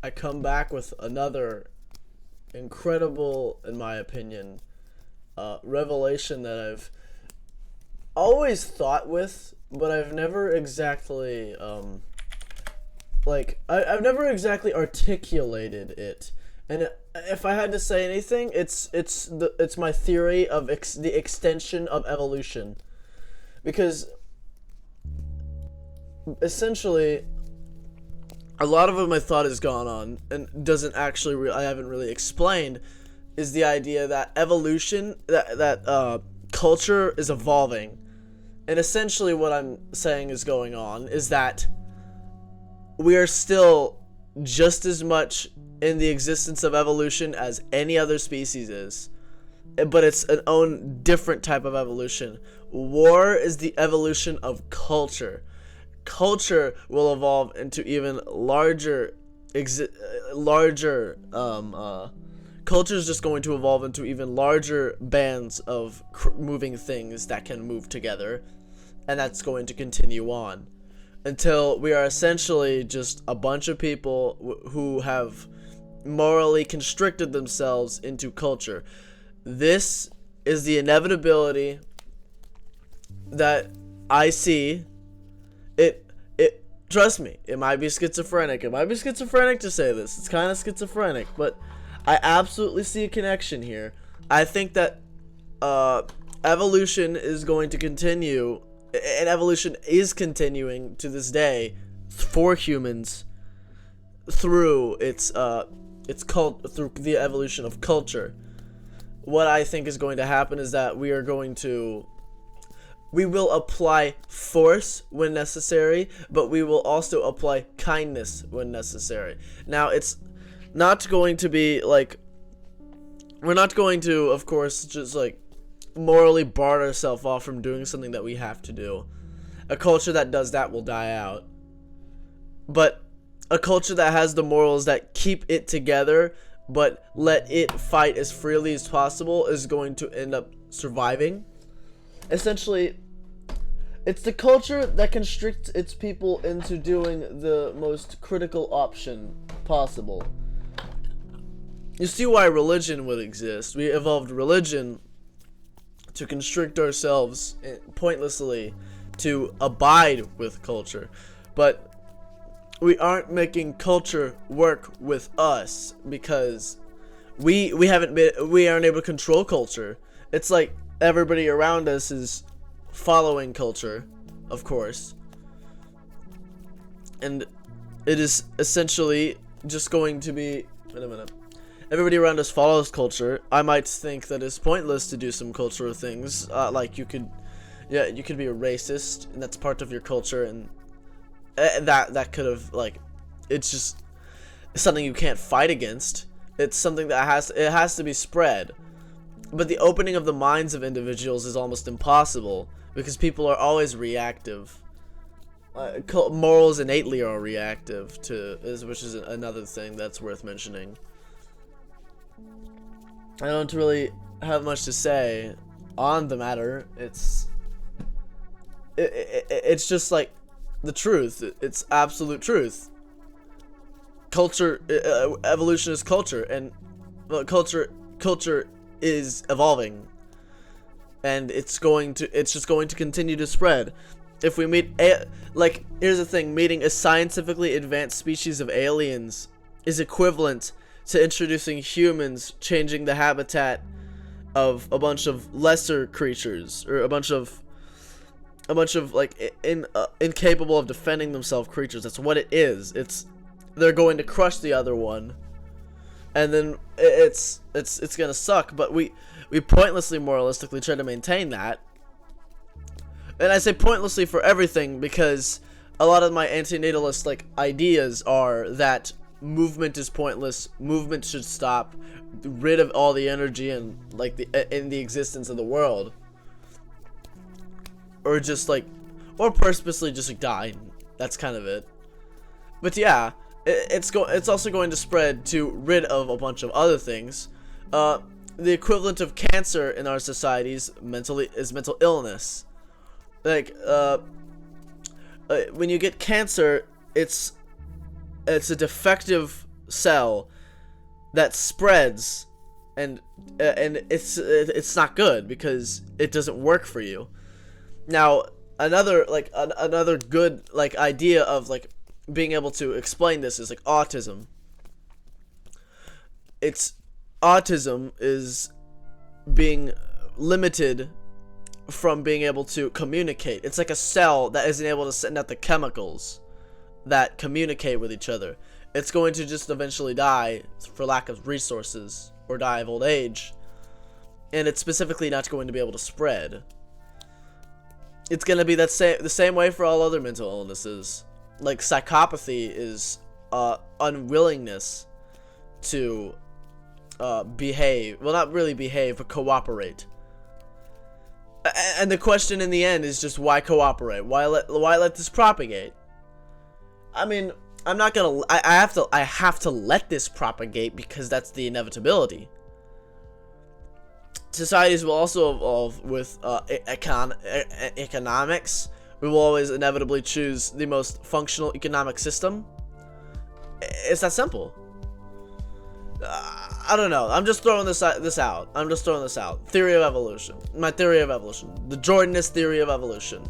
I come back with another incredible, in my opinion, revelation that I've always thought with, but I've never exactly, I've never exactly articulated it. And if I had to say anything, it's my theory of the extension of evolution, because essentially a lot of what my thought has gone on and doesn't actually I haven't really explained is the idea that evolution, that culture is evolving. And essentially what I'm saying is going on is that we are still just as much in the existence of evolution as any other species is, but it's an own different type of evolution. War is the evolution of culture. Culture will evolve into even larger culture is just going to evolve into even larger bands of moving things that can move together, and that's going to continue on until we are essentially just a bunch of people who have morally constricted themselves into culture. This is the inevitability that I see. It trust me, it might be schizophrenic. It might be schizophrenic to say this. It's kind of schizophrenic, but I absolutely see a connection here. I think that evolution is going to continue, and evolution is continuing to this day for humans through through the evolution of culture. What I think is going to happen is that we will apply force when necessary, but we will also apply kindness when necessary. Now, it's not going to be like, we're not going to, of course, just like morally bar ourselves off from doing something that we have to do. A culture that does that will die out. But a culture that has the morals that keep it together, but let it fight as freely as possible, is going to end up surviving. Essentially, it's the culture that constricts its people into doing the most critical option possible. You see why religion would exist. We evolved religion to constrict ourselves pointlessly, to abide with culture. But we aren't making culture work with us because we aren't able to control culture. It's like everybody around us is following culture, of course, and it is essentially just going to be, wait a minute, everybody around us follows culture. I might think that it's pointless to do some cultural things, like you could be a racist, and that's part of your culture, and that could have, like, it's just something you can't fight against. It's something that has to be spread. But the opening of the minds of individuals is almost impossible because people are always reactive. Morals innately are reactive which is another thing that's worth mentioning. I don't really have much to say on the matter. It's just like the truth. It's absolute truth. Culture, evolution is culture, and culture is evolving, and it's just going to continue to spread. If we meet here's the thing, meeting a scientifically advanced species of aliens is equivalent to introducing humans changing the habitat of a bunch of lesser creatures, or a bunch of like incapable of defending themselves creatures. That's what it is. They're going to crush the other one, and then it's gonna suck. But we pointlessly, moralistically try to maintain that. And I say pointlessly for everything because a lot of my antinatalist ideas are that movement is pointless. Movement should stop. Rid of all the energy and in the existence of the world, or just or purposely just die. That's kind of it. But yeah. It's also going to spread to rid of a bunch of other things. The equivalent of cancer in our societies is mental illness. When you get cancer, it's a defective cell that spreads, and it's not good because it doesn't work for you. Now, another good idea of being able to explain this is autism. Autism is being limited from being able to communicate. It's like a cell that isn't able to send out the chemicals that communicate with each other. It's going to just eventually die for lack of resources or die of old age, and it's specifically not going to be able to spread. It's going to be the same way for all other mental illnesses. Like psychopathy is unwillingness to behave. Well, not really behave, but cooperate. And the question in the end is just why cooperate? Why let this propagate? I mean, I'm not gonna. I have to let this propagate because that's the inevitability. Societies will also evolve with economics. We will always inevitably choose the most functional economic system. It's that simple. I don't know. I'm just throwing this out. Theory of evolution. My theory of evolution. The Jordanist theory of evolution.